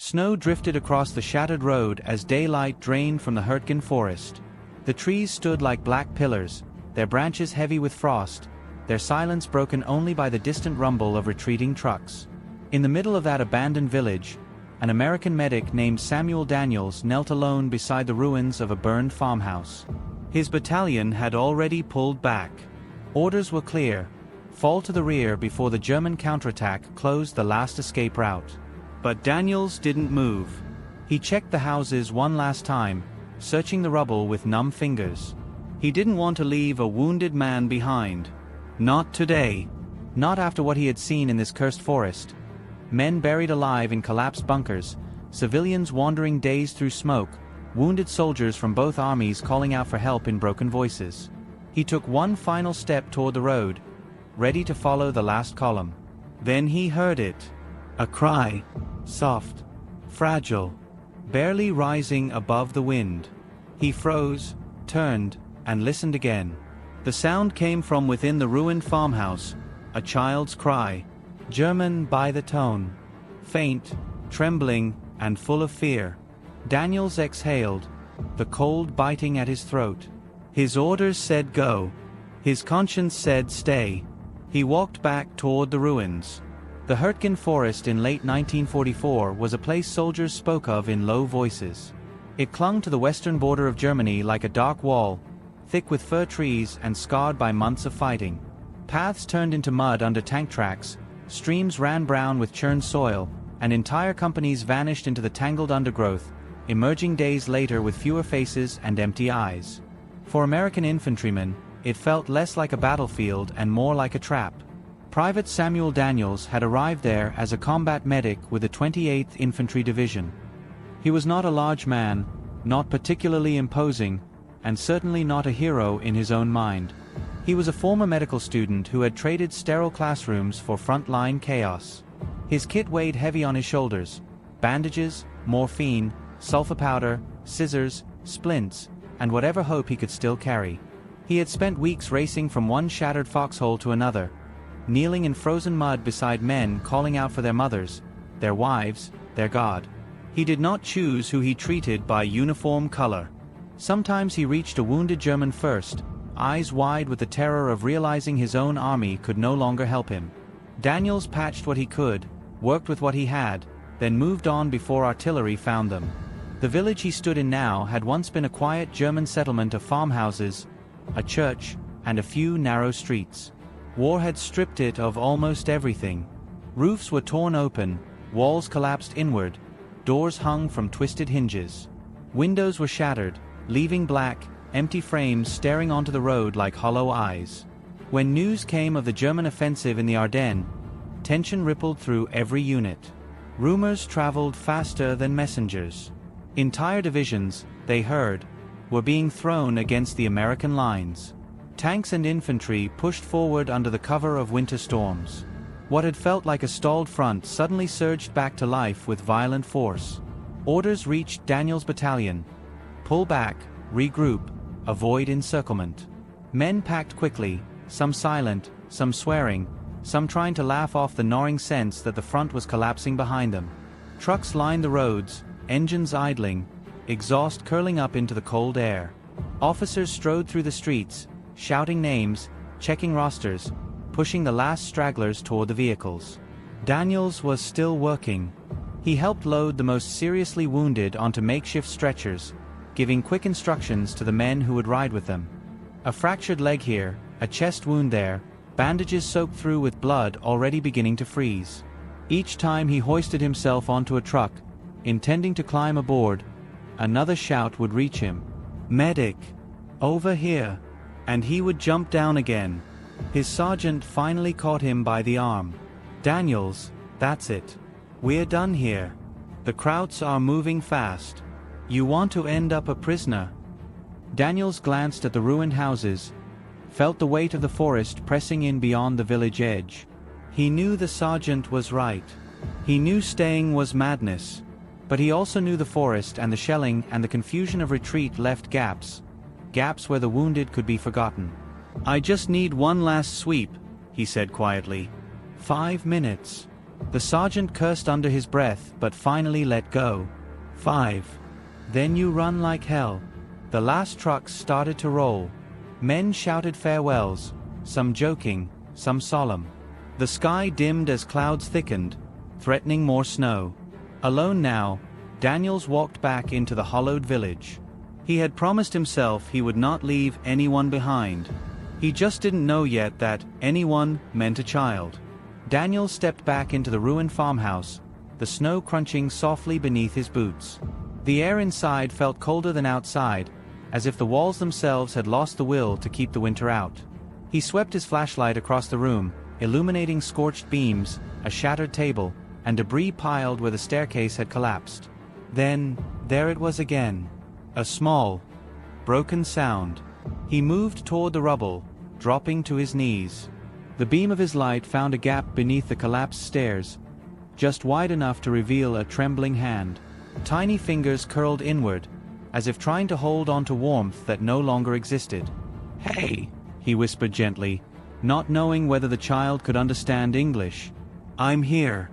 Snow drifted across the shattered road as daylight drained from the Hürtgen Forest. The trees stood like black pillars, their branches heavy with frost, their silence broken only by the distant rumble of retreating trucks. In the middle of that abandoned village, an American medic named Samuel Daniels knelt alone beside the ruins of a burned farmhouse. His battalion had already pulled back. Orders were clear: fall to the rear before the German counterattack closed the last escape route. But Daniels didn't move. He checked the houses one last time, searching the rubble with numb fingers. He didn't want to leave a wounded man behind. Not today. Not after what he had seen in this cursed forest. Men buried alive in collapsed bunkers, civilians wandering dazed through smoke, wounded soldiers from both armies calling out for help in broken voices. He took one final step toward the road, ready to follow the last column. Then he heard it. A cry. Soft. Fragile. Barely rising above the wind. He froze, turned, and listened again. The sound came from within the ruined farmhouse, a child's cry. German by the tone. Faint, trembling, and full of fear. Daniels exhaled, the cold biting at his throat. His orders said go. His conscience said stay. He walked back toward the ruins. The Hürtgen Forest in late 1944 was a place soldiers spoke of in low voices. It clung to the western border of Germany like a dark wall, thick with fir trees and scarred by months of fighting. Paths turned into mud under tank tracks, streams ran brown with churned soil, and entire companies vanished into the tangled undergrowth, emerging days later with fewer faces and empty eyes. For American infantrymen, it felt less like a battlefield and more like a trap. Private Samuel Daniels had arrived there as a combat medic with the 28th Infantry Division. He was not a large man, not particularly imposing, and certainly not a hero in his own mind. He was a former medical student who had traded sterile classrooms for frontline chaos. His kit weighed heavy on his shoulders: bandages, morphine, sulfur powder, scissors, splints, and whatever hope he could still carry. He had spent weeks racing from one shattered foxhole to another, kneeling in frozen mud beside men calling out for their mothers, their wives, their God. He did not choose who he treated by uniform color. Sometimes he reached a wounded German first, eyes wide with the terror of realizing his own army could no longer help him. Daniels patched what he could, worked with what he had, then moved on before artillery found them. The village he stood in now had once been a quiet German settlement of farmhouses, a church, and a few narrow streets. War had stripped it of almost everything. Roofs were torn open, walls collapsed inward, doors hung from twisted hinges. Windows were shattered, leaving black, empty frames staring onto the road like hollow eyes. When news came of the German offensive in the Ardennes, tension rippled through every unit. Rumors traveled faster than messengers. Entire divisions, they heard, were being thrown against the American lines. Tanks and infantry pushed forward under the cover of winter storms. What had felt like a stalled front suddenly surged back to life with violent force. Orders reached Daniels' battalion: pull back, regroup, avoid encirclement. Men packed quickly, some silent, some swearing, some trying to laugh off the gnawing sense that the front was collapsing behind them. Trucks lined the roads, engines idling, exhaust curling up into the cold air. Officers strode through the streets, shouting names, checking rosters, pushing the last stragglers toward the vehicles. Daniels was still working. He helped load the most seriously wounded onto makeshift stretchers, giving quick instructions to the men who would ride with them. A fractured leg here, a chest wound there, bandages soaked through with blood already beginning to freeze. Each time he hoisted himself onto a truck, intending to climb aboard, another shout would reach him. "Medic! Over here!" And he would jump down again. His sergeant finally caught him by the arm. "Daniels, that's it. We're done here. The Krauts are moving fast. You want to end up a prisoner." Daniels glanced at the ruined houses, felt the weight of the forest pressing in beyond the village edge. He knew the sergeant was right. He knew staying was madness. But he also knew the forest and the shelling and the confusion of retreat left gaps. Gaps where the wounded could be forgotten. "I just need one last sweep," he said quietly. 5 minutes. The sergeant cursed under his breath but finally let go. 5. Then you run like hell. The last trucks started to roll. Men shouted farewells, some joking, some solemn. The sky dimmed as clouds thickened, threatening more snow. Alone now, Daniels walked back into the hollowed village. He had promised himself he would not leave anyone behind. He just didn't know yet that anyone meant a child. Daniels stepped back into the ruined farmhouse, the snow crunching softly beneath his boots. The air inside felt colder than outside, as if the walls themselves had lost the will to keep the winter out. He swept his flashlight across the room, illuminating scorched beams, a shattered table, and debris piled where the staircase had collapsed. Then, there it was again. A small, broken sound. He moved toward the rubble, dropping to his knees. The beam of his light found a gap beneath the collapsed stairs, just wide enough to reveal a trembling hand. Tiny fingers curled inward, as if trying to hold on to warmth that no longer existed. "Hey," he whispered gently, not knowing whether the child could understand English. "I'm here.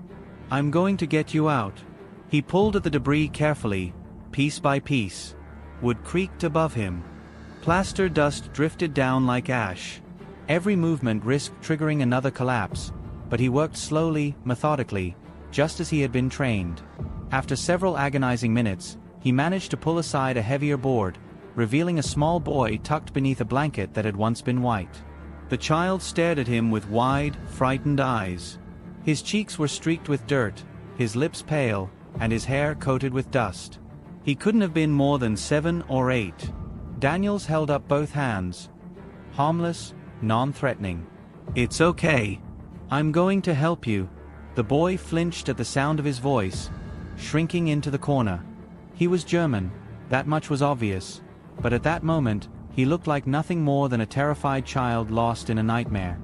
I'm going to get you out." He pulled at the debris carefully, piece by piece. Wood creaked above him. Plaster dust drifted down like ash. Every movement risked triggering another collapse, but he worked slowly, methodically, just as he had been trained. After several agonizing minutes, he managed to pull aside a heavier board, revealing a small boy tucked beneath a blanket that had once been white. The child stared at him with wide, frightened eyes. His cheeks were streaked with dirt, his lips pale, and his hair coated with dust. He couldn't have been more than 7 or 8. Daniels held up both hands. Harmless, non-threatening. "It's okay. I'm going to help you." The boy flinched at the sound of his voice, shrinking into the corner. He was German, that much was obvious, but at that moment, he looked like nothing more than a terrified child lost in a nightmare.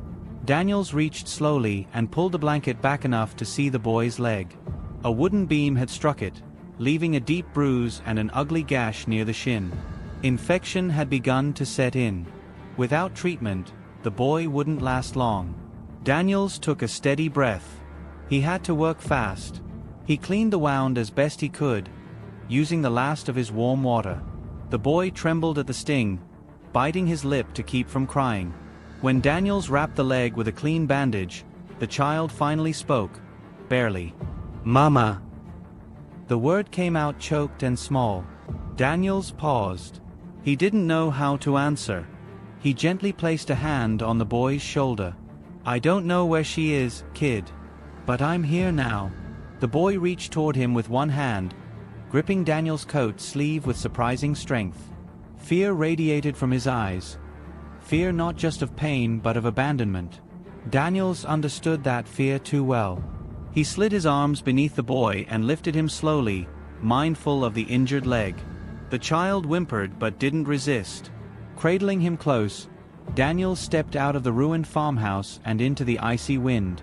Daniels reached slowly and pulled the blanket back enough to see the boy's leg. A wooden beam had struck it, leaving a deep bruise and an ugly gash near the shin. Infection had begun to set in. Without treatment, the boy wouldn't last long. Daniels took a steady breath. He had to work fast. He cleaned the wound as best he could, using the last of his warm water. The boy trembled at the sting, biting his lip to keep from crying. When Daniels wrapped the leg with a clean bandage, the child finally spoke, barely. "Mama." The word came out choked and small. Daniels paused. He didn't know how to answer. He gently placed a hand on the boy's shoulder. "I don't know where she is, kid. But I'm here now." The boy reached toward him with one hand, gripping Daniel's coat sleeve with surprising strength. Fear radiated from his eyes. Fear not just of pain but of abandonment. Daniels understood that fear too well. He slid his arms beneath the boy and lifted him slowly, mindful of the injured leg. The child whimpered but didn't resist. Cradling him close, Daniels stepped out of the ruined farmhouse and into the icy wind.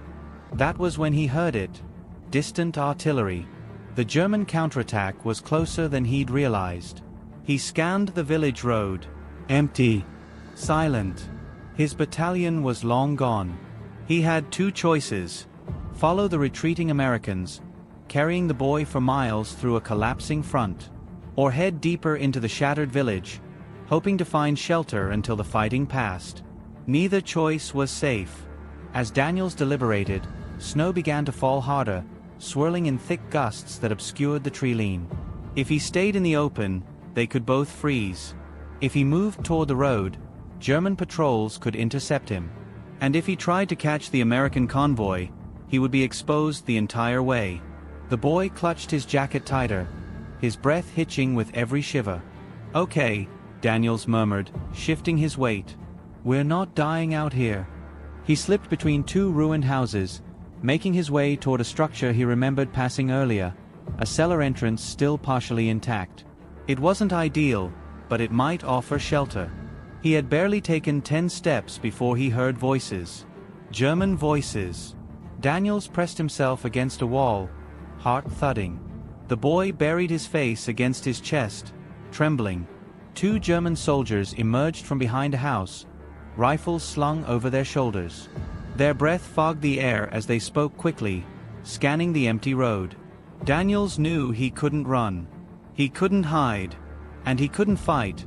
That was when he heard it. Distant artillery. The German counterattack was closer than he'd realized. He scanned the village road. Empty. Silent. His battalion was long gone. He had 2 choices. Follow the retreating Americans, carrying the boy for miles through a collapsing front, or head deeper into the shattered village, hoping to find shelter until the fighting passed. Neither choice was safe. As Daniels deliberated, snow began to fall harder, swirling in thick gusts that obscured the tree-line. If he stayed in the open, they could both freeze. If he moved toward the road, German patrols could intercept him. And if he tried to catch the American convoy, he would be exposed the entire way. The boy clutched his jacket tighter, his breath hitching with every shiver. "Okay," Daniels murmured, shifting his weight. "We're not dying out here." He slipped between 2 ruined houses, making his way toward a structure he remembered passing earlier, a cellar entrance still partially intact. It wasn't ideal, but it might offer shelter. He had barely taken 10 steps before he heard voices. German voices. Daniels pressed himself against a wall, heart thudding. The boy buried his face against his chest, trembling. 2 German soldiers emerged from behind a house, rifles slung over their shoulders. Their breath fogged the air as they spoke quickly, scanning the empty road. Daniels knew he couldn't run. He couldn't hide. And he couldn't fight.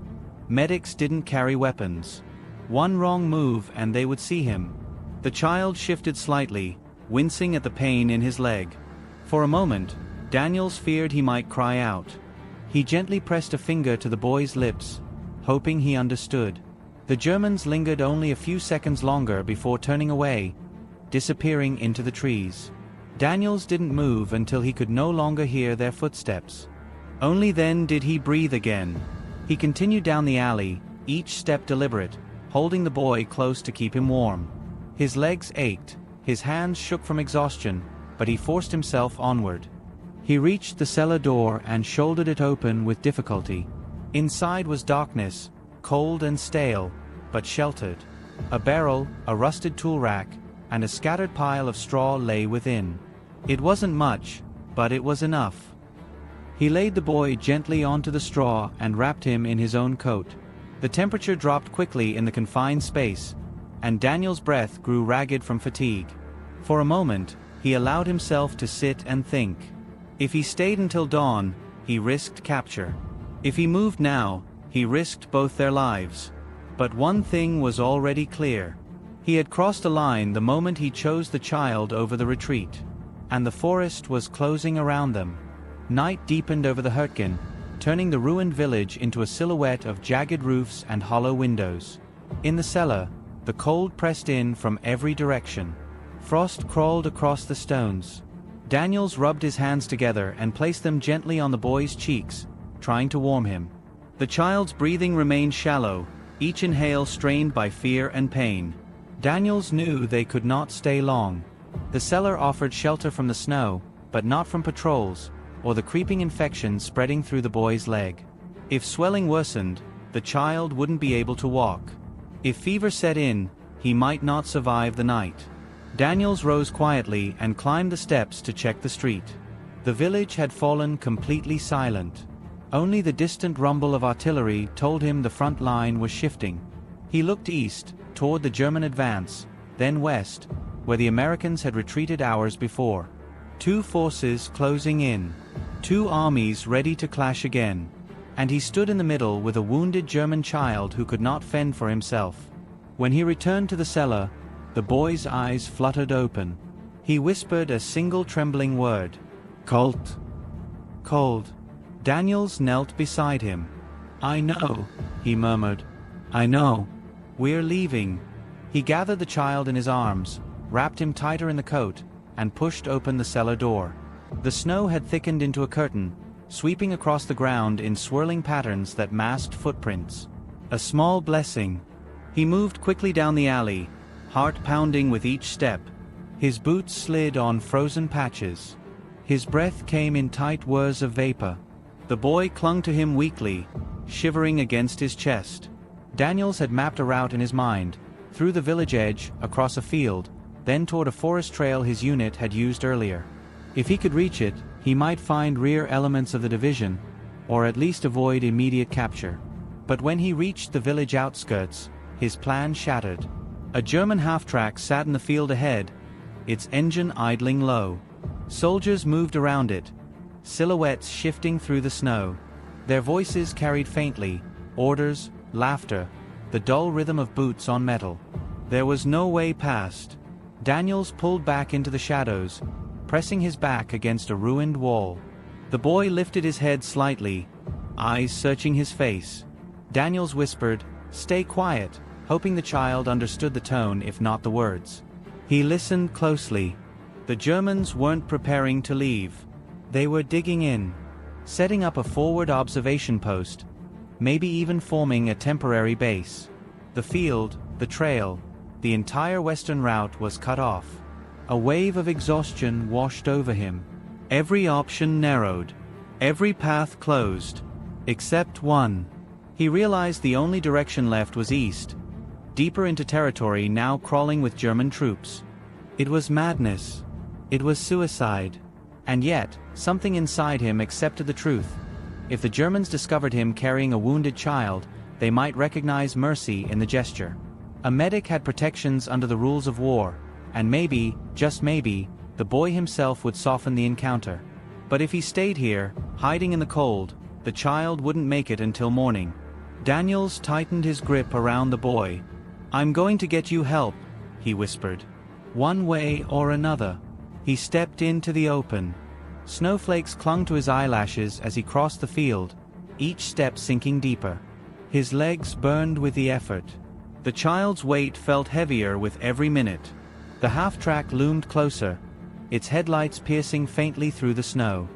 Medics didn't carry weapons. One wrong move and they would see him. The child shifted slightly, wincing at the pain in his leg. For a moment, Daniels feared he might cry out. He gently pressed a finger to the boy's lips, hoping he understood. The Germans lingered only a few seconds longer before turning away, disappearing into the trees. Daniels didn't move until he could no longer hear their footsteps. Only then did he breathe again. He continued down the alley, each step deliberate, holding the boy close to keep him warm. His legs ached, his hands shook from exhaustion, but he forced himself onward. He reached the cellar door and shouldered it open with difficulty. Inside was darkness, cold and stale, but sheltered. A barrel, a rusted tool rack, and a scattered pile of straw lay within. It wasn't much, but it was enough. He laid the boy gently onto the straw and wrapped him in his own coat. The temperature dropped quickly in the confined space, and Daniel's breath grew ragged from fatigue. For a moment, he allowed himself to sit and think. If he stayed until dawn, he risked capture. If he moved now, he risked both their lives. But one thing was already clear. He had crossed a line the moment he chose the child over the retreat. And the forest was closing around them. Night deepened over the Hürtgen, turning the ruined village into a silhouette of jagged roofs and hollow windows. In the cellar, the cold pressed in from every direction. Frost crawled across the stones. Daniels rubbed his hands together and placed them gently on the boy's cheeks, trying to warm him. The child's breathing remained shallow, each inhale strained by fear and pain. Daniels knew they could not stay long. The cellar offered shelter from the snow, but not from patrols, or the creeping infection spreading through the boy's leg. If swelling worsened, the child wouldn't be able to walk. If fever set in, he might not survive the night. Daniels rose quietly and climbed the steps to check the street. The village had fallen completely silent. Only the distant rumble of artillery told him the front line was shifting. He looked east, toward the German advance, then west, where the Americans had retreated hours before. Two forces closing in. Two armies ready to clash again. And he stood in the middle with a wounded German child who could not fend for himself. When he returned to the cellar, the boy's eyes fluttered open. He whispered a single trembling word. Cold. Cold. Daniels knelt beside him. I know, he murmured. I know. We're leaving. He gathered the child in his arms, wrapped him tighter in the coat, and pushed open the cellar door. The snow had thickened into a curtain, sweeping across the ground in swirling patterns that masked footprints. A small blessing. He moved quickly down the alley, heart pounding with each step. His boots slid on frozen patches. His breath came in tight whirs of vapor. The boy clung to him weakly, shivering against his chest. Daniels had mapped a route in his mind, through the village edge, across a field, then toward a forest trail his unit had used earlier. If he could reach it, he might find rear elements of the division, or at least avoid immediate capture. But when he reached the village outskirts, his plan shattered. A German half-track sat in the field ahead, its engine idling low. Soldiers moved around it, silhouettes shifting through the snow. Their voices carried faintly, orders, laughter, the dull rhythm of boots on metal. There was no way past. Daniels pulled back into the shadows, pressing his back against a ruined wall. The boy lifted his head slightly, eyes searching his face. Daniels whispered, "Stay quiet," hoping the child understood the tone if not the words. He listened closely. The Germans weren't preparing to leave. They were digging in, setting up a forward observation post, maybe even forming a temporary base. The field, the trail, the entire western route was cut off. A wave of exhaustion washed over him. Every option narrowed. Every path closed. Except one. He realized the only direction left was east, deeper into territory now crawling with German troops. It was madness. It was suicide. And yet, something inside him accepted the truth. If the Germans discovered him carrying a wounded child, they might recognize mercy in the gesture. A medic had protections under the rules of war, and maybe, just maybe, the boy himself would soften the encounter. But if he stayed here, hiding in the cold, the child wouldn't make it until morning. Daniels tightened his grip around the boy. "I'm going to get you help," he whispered. "One way or another." He stepped into the open. Snowflakes clung to his eyelashes as he crossed the field, each step sinking deeper. His legs burned with the effort. The child's weight felt heavier with every minute. The half-track loomed closer, its headlights piercing faintly through the snow.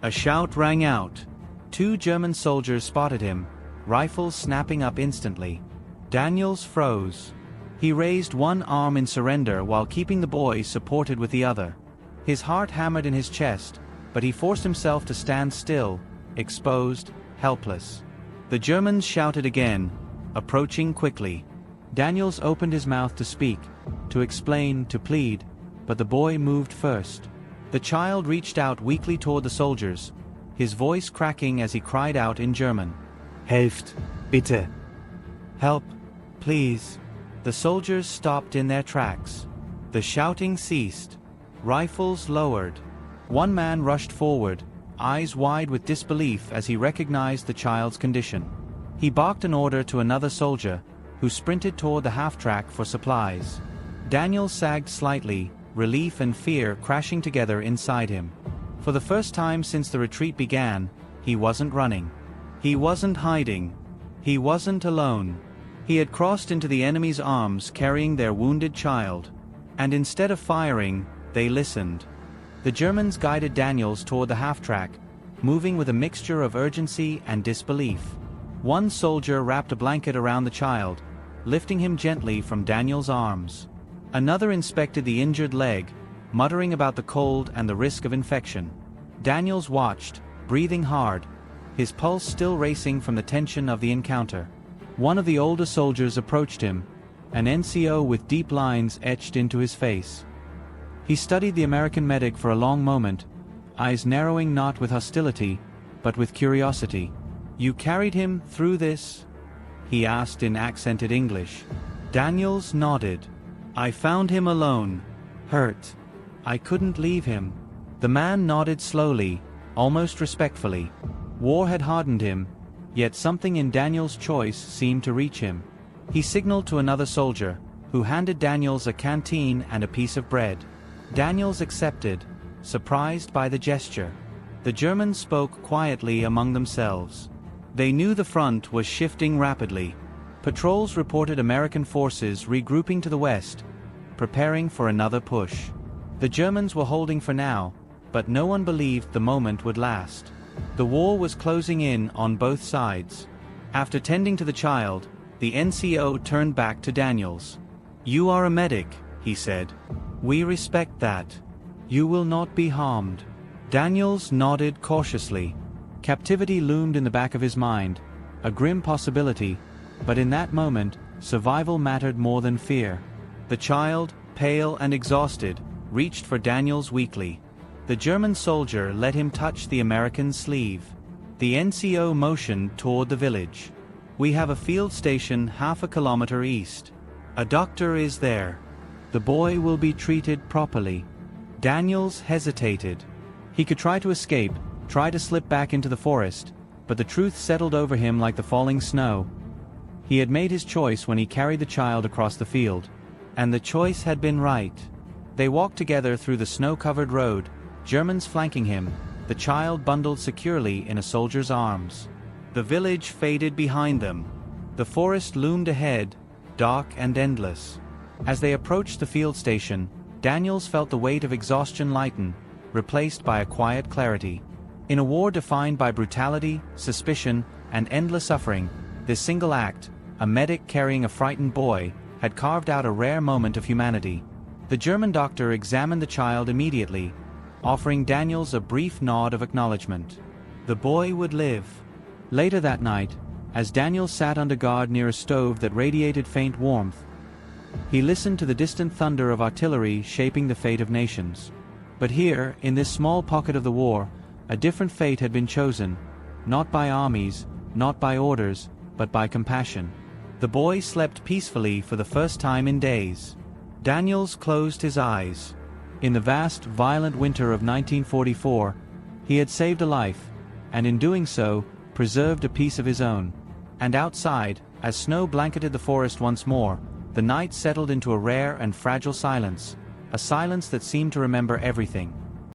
A shout rang out. 2 German soldiers spotted him, rifles snapping up instantly. Daniels froze. He raised one arm in surrender while keeping the boy supported with the other. His heart hammered in his chest, but he forced himself to stand still, exposed, helpless. The Germans shouted again, approaching quickly. Daniels opened his mouth to speak, to explain, to plead, but the boy moved first. The child reached out weakly toward the soldiers, his voice cracking as he cried out in German. "Helft, bitte." "Help, please." The soldiers stopped in their tracks. The shouting ceased. Rifles lowered. One man rushed forward, eyes wide with disbelief as he recognized the child's condition. He barked an order to another soldier, who sprinted toward the half-track for supplies. Daniel sagged slightly, relief and fear crashing together inside him. For the first time since the retreat began, he wasn't running. He wasn't hiding. He wasn't alone. He had crossed into the enemy's arms carrying their wounded child. And instead of firing, they listened. The Germans guided Daniels toward the half-track, moving with a mixture of urgency and disbelief. One soldier wrapped a blanket around the child, lifting him gently from Daniel's arms. Another inspected the injured leg, muttering about the cold and the risk of infection. Daniels watched, breathing hard, his pulse still racing from the tension of the encounter. One of the older soldiers approached him, an NCO with deep lines etched into his face. He studied the American medic for a long moment, eyes narrowing not with hostility, but with curiosity. "You carried him through this?" he asked in accented English. Daniels nodded. "I found him alone, hurt. I couldn't leave him." The man nodded slowly, almost respectfully. War had hardened him, yet something in Daniel's choice seemed to reach him. He signaled to another soldier, who handed Daniels a canteen and a piece of bread. Daniels accepted, surprised by the gesture. The Germans spoke quietly among themselves. They knew the front was shifting rapidly. Patrols reported American forces regrouping to the west, preparing for another push. The Germans were holding for now, but no one believed the moment would last. The war was closing in on both sides. After tending to the child, the NCO turned back to Daniels. "You are a medic," he said. "We respect that. You will not be harmed." Daniels nodded cautiously. Captivity loomed in the back of his mind, a grim possibility, but in that moment, survival mattered more than fear. The child, pale and exhausted, reached for Daniels weakly. The German soldier let him touch the American's sleeve. The NCO motioned toward the village. "We have a field station half a kilometer east. A doctor is there. The boy will be treated properly." Daniels hesitated. He could try to escape, try to slip back into the forest, but the truth settled over him like the falling snow. He had made his choice when he carried the child across the field. And the choice had been right. They walked together through the snow-covered road, Germans flanking him, the child bundled securely in a soldier's arms. The village faded behind them. The forest loomed ahead, dark and endless. As they approached the field station, Daniels felt the weight of exhaustion lighten, replaced by a quiet clarity. In a war defined by brutality, suspicion, and endless suffering, this single act, a medic carrying a frightened boy, had carved out a rare moment of humanity. The German doctor examined the child immediately, offering Daniels a brief nod of acknowledgement. The boy would live. Later that night, as Daniels sat under guard near a stove that radiated faint warmth, he listened to the distant thunder of artillery shaping the fate of nations. But here, in this small pocket of the war, a different fate had been chosen, not by armies, not by orders, but by compassion. The boy slept peacefully for the first time in days. Daniels closed his eyes. In the vast, violent winter of 1944, he had saved a life, and in doing so, preserved a piece of his own. And outside, as snow blanketed the forest once more, the night settled into a rare and fragile silence, a silence that seemed to remember everything.